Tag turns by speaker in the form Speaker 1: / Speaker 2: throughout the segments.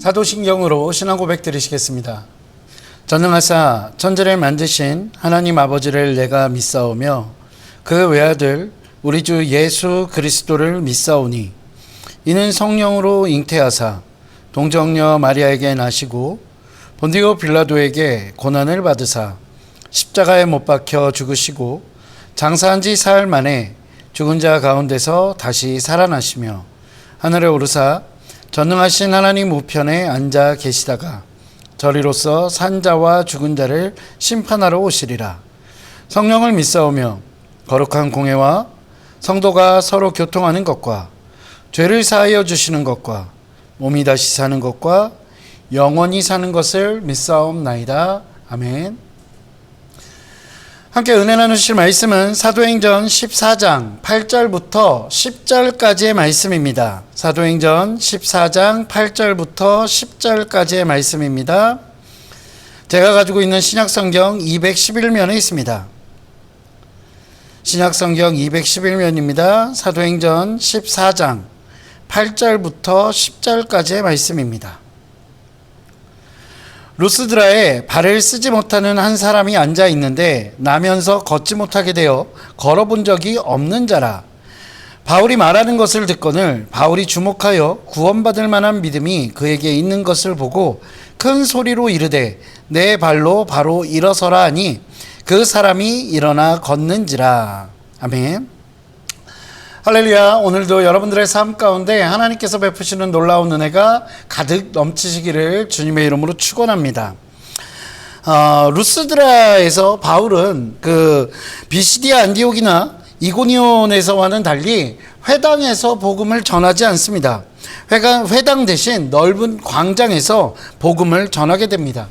Speaker 1: 사도신경으로 신앙 고백 드리시겠습니다. 전능하사 천지를 만드신 하나님 아버지를 내가 믿사오며 그 외아들 우리 주 예수 그리스도를 믿사오니 이는 성령으로 잉태하사 동정녀 마리아에게 나시고 본디오 빌라도에게 고난을 받으사 십자가에 못 박혀 죽으시고 장사한 지 사흘 만에 죽은 자 가운데서 다시 살아나시며 하늘에 오르사 전능하신 하나님 우편에 앉아 계시다가 저리로서 산 자와 죽은 자를 심판하러 오시리라. 성령을 믿사오며 거룩한 공회와 성도가 서로 교통하는 것과 죄를 사하여 주시는 것과 몸이 다시 사는 것과 영원히 사는 것을 믿사옵나이다. 아멘. 함께 은혜 나누실 말씀은 사도행전 14장 8절부터 10절까지의 말씀입니다. 사도행전 14장 8절부터 10절까지의 말씀입니다. 제가 가지고 있는 신약성경 211면에 있습니다. 신약성경 211면입니다. 사도행전 14장 8절부터 10절까지의 말씀입니다. 루스드라에 발을 쓰지 못하는 한 사람이 앉아 있는데 나면서 걷지 못하게 되어 걸어본 적이 없는 자라. 바울이 말하는 것을 듣거늘 바울이 주목하여 구원받을 만한 믿음이 그에게 있는 것을 보고 큰 소리로 이르되 내 발로 바로 일어서라 하니 그 사람이 일어나 걷는지라. 아멘. 할렐루야. 오늘도 여러분들의 삶 가운데 하나님께서 베푸시는 놀라운 은혜가 가득 넘치시기를 주님의 이름으로 축원합니다. 루스드라에서 바울은 비시디아 안디옥이나 이고니온에서와는 달리 회당에서 복음을 전하지 않습니다. 회당 대신 넓은 광장에서 복음을 전하게 됩니다.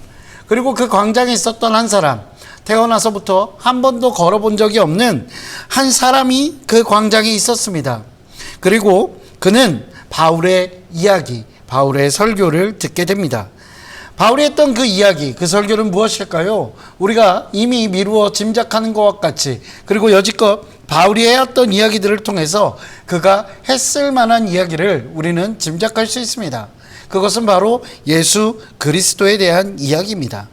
Speaker 1: 그리고 그 광장에 있었던 한 사람, 태어나서부터 한 번도 걸어본 적이 없는 한 사람이 그 광장에 있었습니다. 그리고 그는 바울의 이야기, 바울의 설교를 듣게 됩니다. 바울이 했던 그 이야기, 그 설교는 무엇일까요? 우리가 이미 미루어 짐작하는 것과 같이, 그리고 여지껏 바울이 해왔던 이야기들을 통해서 그가 했을 만한 이야기를 우리는 짐작할 수 있습니다. 그것은 바로 예수 그리스도에 대한 이야기입니다.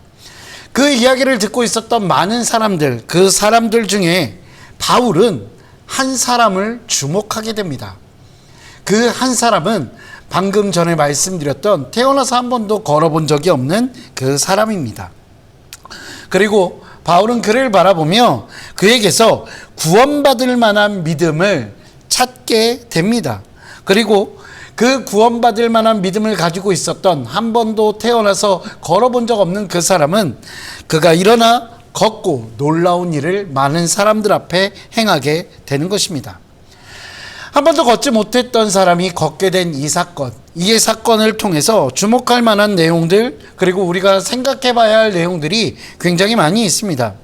Speaker 1: 그 이야기를 듣고 있었던 많은 사람들, 그 사람들 중에 바울은 한 사람을 주목하게 됩니다. 그 한 사람은 방금 전에 말씀드렸던 태어나서 한 번도 걸어본 적이 없는 그 사람입니다. 그리고 바울은 그를 바라보며 그에게서 구원받을 만한 믿음을 찾게 됩니다. 그리고 그 구원받을 만한 믿음을 가지고 있었던 한 번도 태어나서 걸어본 적 없는 그 사람은 그가 일어나 걷고 놀라운 일을 많은 사람들 앞에 행하게 되는 것입니다. 한 번도 걷지 못했던 사람이 걷게 된 이 사건, 이 사건을 통해서 주목할 만한 내용들, 그리고 우리가 생각해 봐야 할 내용들이 굉장히 많이 있습니다.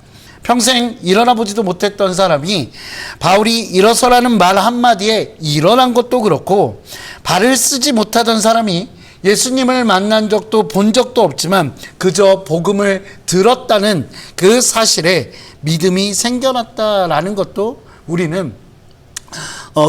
Speaker 1: 평생 일어나 보지도 못했던 사람이 바울이 일어서라는 말 한마디에 일어난 것도 그렇고, 발을 쓰지 못하던 사람이 예수님을 만난 적도 본 적도 없지만 그저 복음을 들었다는 그 사실에 믿음이 생겨났다라는 것도 우리는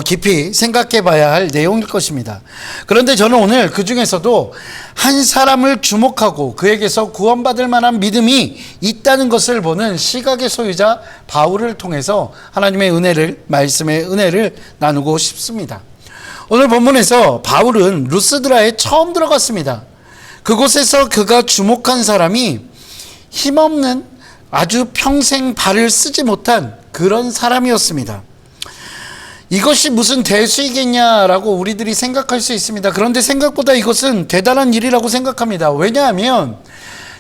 Speaker 1: 깊이 생각해 봐야 할 내용일 것입니다. 그런데 저는 오늘 그 중에서도 한 사람을 주목하고 그에게서 구원받을 만한 믿음이 있다는 것을 보는 시각의 소유자 바울을 통해서 하나님의 은혜를, 말씀의 은혜를 나누고 싶습니다. 오늘 본문에서 바울은 루스드라에 처음 들어갔습니다. 그곳에서 그가 주목한 사람이 힘없는, 아주 평생 발을 쓰지 못한 그런 사람이었습니다. 이것이 무슨 대수이겠냐라고 우리들이 생각할 수 있습니다. 그런데 생각보다 이것은 대단한 일이라고 생각합니다. 왜냐하면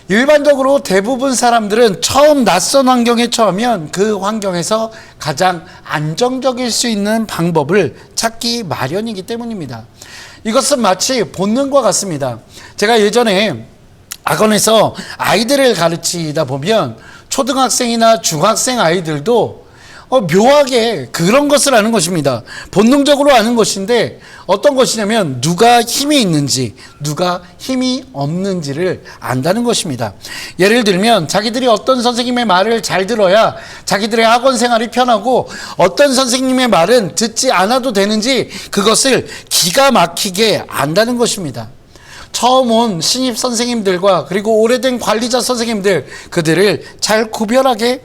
Speaker 1: 일반적으로 대부분 사람들은 처음 낯선 환경에 처하면 그 환경에서 가장 안정적일 수 있는 방법을 찾기 마련이기 때문입니다. 이것은 마치 본능과 같습니다. 제가 예전에 학원에서 아이들을 가르치다 보면 초등학생이나 중학생 아이들도 묘하게 그런 것을 아는 것입니다. 본능적으로 아는 것인데 어떤 것이냐면 누가 힘이 있는지 누가 힘이 없는지를 안다는 것입니다. 예를 들면 자기들이 어떤 선생님의 말을 잘 들어야 자기들의 학원 생활이 편하고 어떤 선생님의 말은 듣지 않아도 되는지 그것을 기가 막히게 안다는 것입니다. 처음 온 신입 선생님들과 그리고 오래된 관리자 선생님들, 그들을 잘 구별하게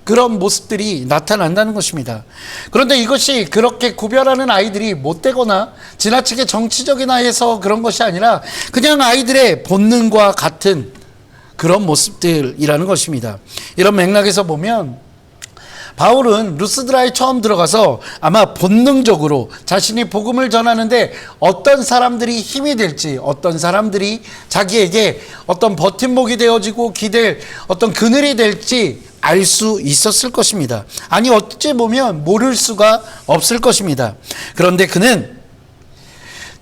Speaker 1: 그런 모습들이 나타난다는 것입니다. 그런데 이것이 그렇게 구별하는 아이들이 못되거나 지나치게 정치적이나 해서 그런 것이 아니라 그냥 아이들의 본능과 같은 그런 모습들이라는 것입니다. 이런 맥락에서 보면 바울은 루스드라에 처음 들어가서 아마 본능적으로 자신이 복음을 전하는데 어떤 사람들이 힘이 될지, 어떤 사람들이 자기에게 어떤 버팀목이 되어지고 기댈 어떤 그늘이 될지 알 수 있었을 것입니다. 아니, 어찌 보면 모를 수가 없을 것입니다. 그런데 그는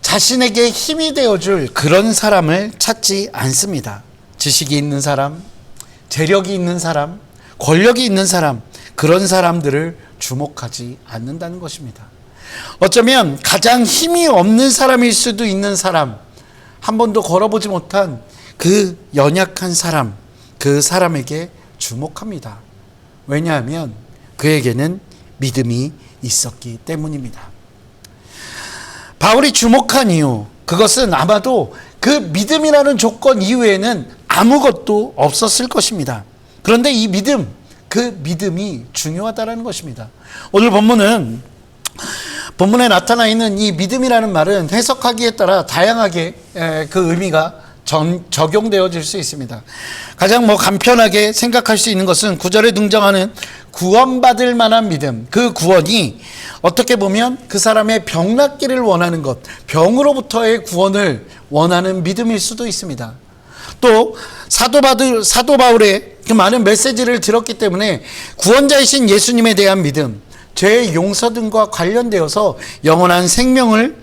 Speaker 1: 자신에게 힘이 되어줄 그런 사람을 찾지 않습니다. 지식이 있는 사람, 재력이 있는 사람, 권력이 있는 사람, 그런 사람들을 주목하지 않는다는 것입니다. 어쩌면 가장 힘이 없는 사람일 수도 있는 사람, 한 번도 걸어보지 못한 그 연약한 사람, 그 사람에게 주목합니다. 왜냐하면 그에게는 믿음이 있었기 때문입니다. 바울이 주목한 이유, 그것은 아마도 그 믿음이라는 조건 이외에는 아무것도 없었을 것입니다. 그런데 이 믿음, 그 믿음이 중요하다는 것입니다. 오늘 본문에 나타나 있는 이 믿음이라는 말은 해석하기에 따라 다양하게 그 의미가 적용되어질 수 있습니다. 가장 간편하게 생각할 수 있는 것은 9절에 등장하는 구원받을 만한 믿음, 그 구원이 어떻게 보면 그 사람의 병 낫기를 원하는 것, 병으로부터의 구원을 원하는 믿음일 수도 있습니다. 또 사도 바울의 그 많은 메시지를 들었기 때문에 구원자이신 예수님에 대한 믿음, 죄의 용서 등과 관련되어서 영원한 생명을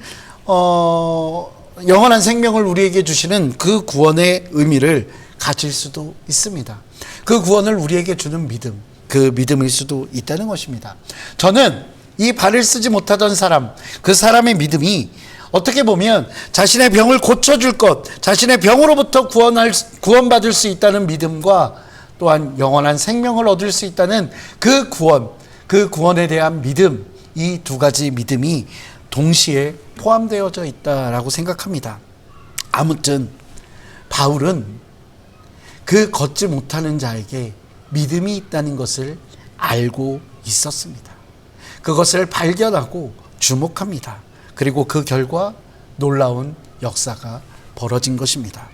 Speaker 1: 우리에게 주시는 그 구원의 의미를 가질 수도 있습니다. 그 구원을 우리에게 주는 믿음, 그 믿음일 수도 있다는 것입니다. 저는 이 발을 쓰지 못하던 사람, 그 사람의 믿음이 어떻게 보면 자신의 병을 고쳐줄 것, 자신의 병으로부터 구원받을 수 있다는 믿음과 또한 영원한 생명을 얻을 수 있다는 그 구원에 대한 믿음, 이 두 가지 믿음이 동시에 포함되어져 있다라고 생각합니다. 아무튼 바울은 그 걷지 못하는 자에게 믿음이 있다는 것을 알고 있었습니다. 그것을 발견하고 주목합니다. 그리고 그 결과 놀라운 역사가 벌어진 것입니다.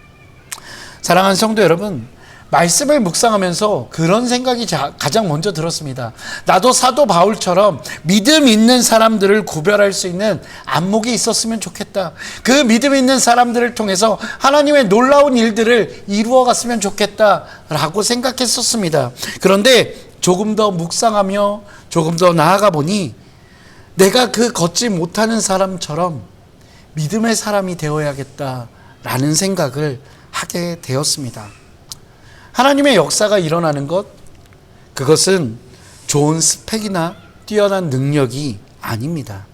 Speaker 1: 사랑하는 성도 여러분, 말씀을 묵상하면서 그런 생각이 가장 먼저 들었습니다. 나도 사도 바울처럼 믿음 있는 사람들을 구별할 수 있는 안목이 있었으면 좋겠다. 그 믿음 있는 사람들을 통해서 하나님의 놀라운 일들을 이루어 갔으면 좋겠다라고 생각했었습니다. 그런데 조금 더 묵상하며 조금 더 나아가 보니 내가 그 걷지 못하는 사람처럼 믿음의 사람이 되어야겠다라는 생각을 하게 되었습니다. 하나님의 역사가 일어나는 것, 그것은 좋은 스펙이나 뛰어난 능력이 아닙니다.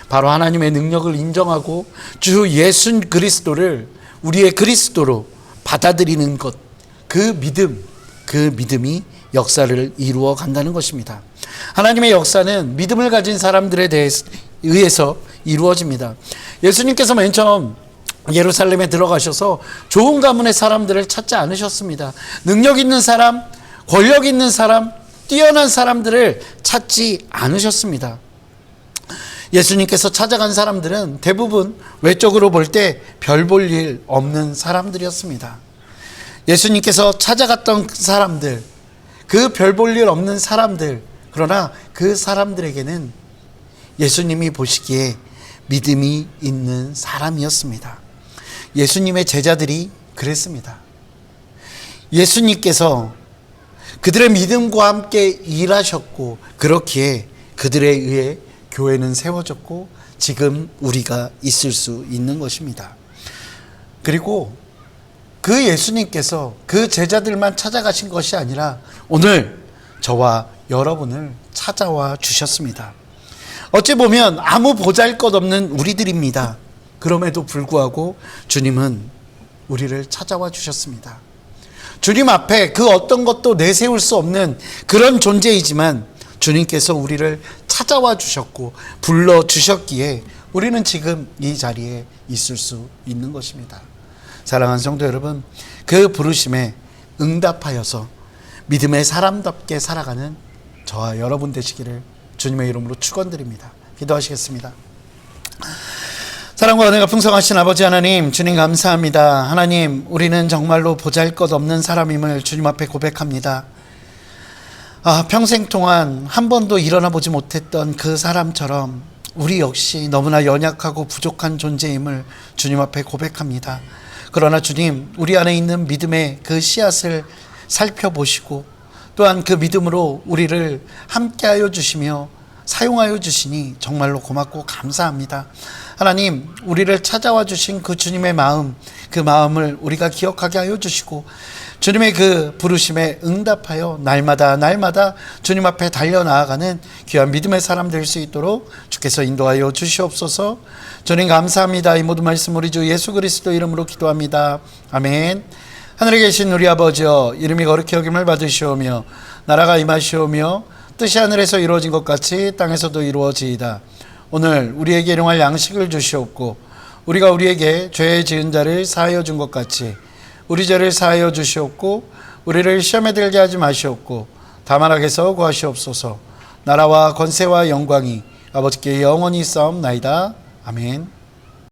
Speaker 1: 바로 하나님의 능력을 인정하고 주 예수 그리스도를 우리의 그리스도로 받아들이는 것, 그 믿음이 역사를 이루어 간다는 것입니다. 하나님의 역사는 믿음을 가진 사람들에 의해서 이루어집니다. 예수님께서 맨 처음 예루살렘에 들어가셔서 좋은 가문의 사람들을 찾지 않으셨습니다. 능력 있는 사람, 권력 있는 사람, 뛰어난 사람들을 찾지 않으셨습니다. 예수님께서 찾아간 사람들은 대부분 외적으로 볼 때 별 볼 일 없는 사람들이었습니다. 예수님께서 찾아갔던 사람들, 그 별 볼 일 없는 사람들, 그러나 그 사람들에게는 예수님이 보시기에 믿음이 있는 사람이었습니다. 예수님의 제자들이 그랬습니다. 예수님께서 그들의 믿음과 함께 일하셨고 그렇기에 그들에 의해 교회는 세워졌고 지금 우리가 있을 수 있는 것입니다. 그리고 그 예수님께서 그 제자들만 찾아가신 것이 아니라 오늘 저와 여러분을 찾아와 주셨습니다. 어찌 보면 아무 보잘것없는 우리들입니다. 그럼에도 불구하고 주님은 우리를 찾아와 주셨습니다. 주님 앞에 그 어떤 것도 내세울 수 없는 그런 존재이지만 주님께서 우리를 찾아와 주셨고 불러 주셨기에 우리는 지금 이 자리에 있을 수 있는 것입니다. 사랑하는 성도 여러분, 그 부르심에 응답하여서 믿음의 사람답게 살아가는 저와 여러분 되시기를 주님의 이름으로 축원드립니다. 기도하시겠습니다. 사랑과 은혜가 풍성하신 아버지 하나님, 주님 감사합니다. 하나님, 우리는 정말로 보잘것없는 사람임을 주님 앞에 고백합니다. 평생 동안 한 번도 일어나 보지 못했던 그 사람처럼 우리 역시 너무나 연약하고 부족한 존재임을 주님 앞에 고백합니다. 그러나 주님, 우리 안에 있는 믿음의 그 씨앗을 살펴보시고 또한 그 믿음으로 우리를 함께하여 주시며 사용하여 주시니 정말로 고맙고 감사합니다. 하나님, 우리를 찾아와 주신 그 주님의 마음, 그 마음을 우리가 기억하게 하여 주시고 주님의 그 부르심에 응답하여 날마다 주님 앞에 달려나아가는 귀한 믿음의 사람 될 수 있도록 주께서 인도하여 주시옵소서. 주님 감사합니다. 이 모든 말씀 우리 주 예수 그리스도 이름으로 기도합니다. 아멘. 하늘에 계신 우리 아버지여, 이름이 거룩히 여김을 받으시오며 나라가 임하시오며 뜻이 하늘에서 이루어진 것 같이 땅에서도 이루어지이다. 오늘 우리에게 일용할 양식을 주시옵고 우리가 우리에게 죄 지은 자를 사하여 준 것 같이 우리 죄를 사하여 주시옵고 우리를 시험에 들게 하지 마시옵고 다만 악에서 구하시옵소서. 나라와 권세와 영광이 아버지께 영원히 있사옵나이다. 아멘.